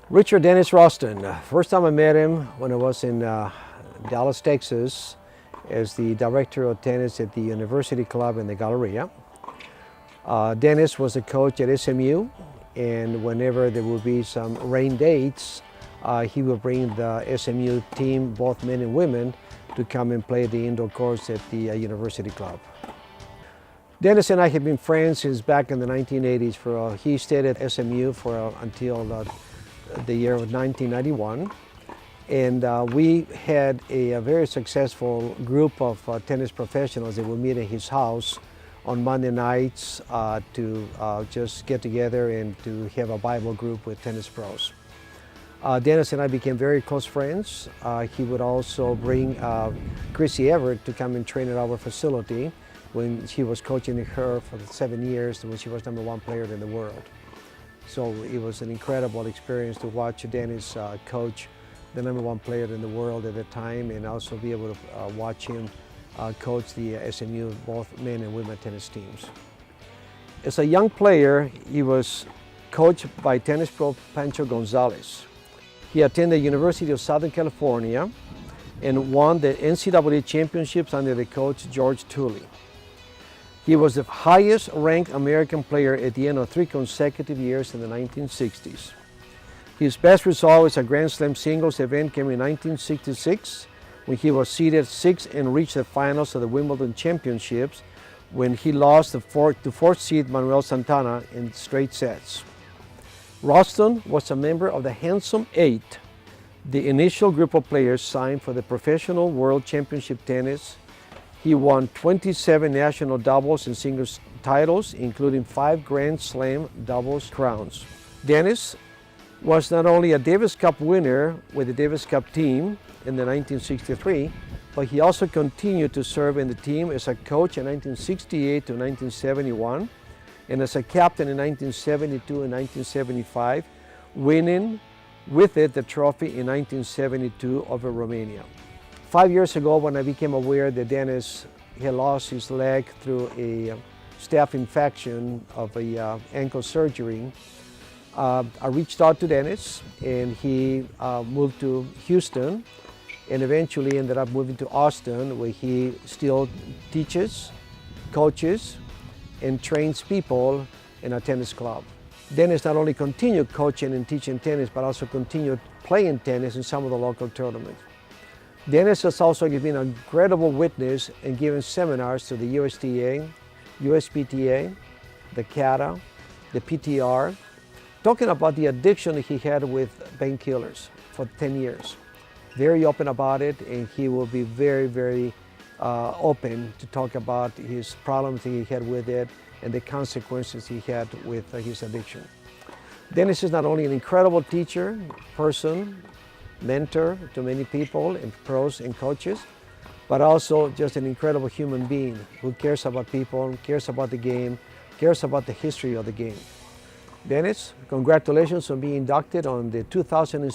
Richard Dennis Ralston. First time I met him when I was in Dallas, Texas, as the director of tennis at the University Club in the Galleria. Dennis was a coach at SMU, and whenever there would be some rain dates, he would bring the SMU team, both men and women, to come and play the indoor courts at the University Club. Dennis and I have been friends since back in the 1980s. He stayed at SMU until the year of 1991, and we had a very successful group of tennis professionals that would meet at his house on Monday nights to just get together and to have a Bible group with tennis pros. Dennis and I became very close friends. He would also bring Chrissy Everett to come and train at our facility when she was coaching her for 7 years, when she was #1 player in the world. So it was an incredible experience to watch Dennis coach the #1 player in the world at the time, and also be able to watch him coach the SMU, both men and women tennis teams. As a young player, he was coached by tennis pro Pancho Gonzalez. He attended the University of Southern California and won the NCAA championships under the coach George Tooley. He was the highest ranked American player at the end of 3 consecutive years in the 1960s. His best result was a Grand Slam singles event came in 1966, when he was seeded 6th and reached the finals of the Wimbledon Championships, when he lost to 4th seed Manuel Santana in straight sets. Ralston was a member of the Handsome Eight, the initial group of players signed for the Professional World Championship Tennis. He won 27 national doubles and singles titles, including 5 Grand Slam doubles crowns. Dennis was not only a Davis Cup winner with the Davis Cup team in the 1963, but he also continued to serve in the team as a coach in 1968 to 1971, and as a captain in 1972 and 1975, winning with it the trophy in 1972 over Romania. 5 years ago, when I became aware that Dennis had lost his leg through a staph infection of a ankle surgery, I reached out to Dennis, and he moved to Houston, and eventually ended up moving to Austin, where he still teaches, coaches, and trains people in a tennis club. Dennis not only continued coaching and teaching tennis, but also continued playing tennis in some of the local tournaments. Dennis has also been an incredible witness and given seminars to the USTA, USPTA, the CATA, the PTR, talking about the addiction he had with painkillers for 10 years. Very open about it, and he will be very, very open to talk about his problems he had with it and the consequences he had with his addiction. Dennis is not only an incredible teacher, person, mentor to many people and pros and coaches, but also just an incredible human being who cares about people, cares about the game, cares about the history of the game. Dennis, congratulations on being inducted on the 2016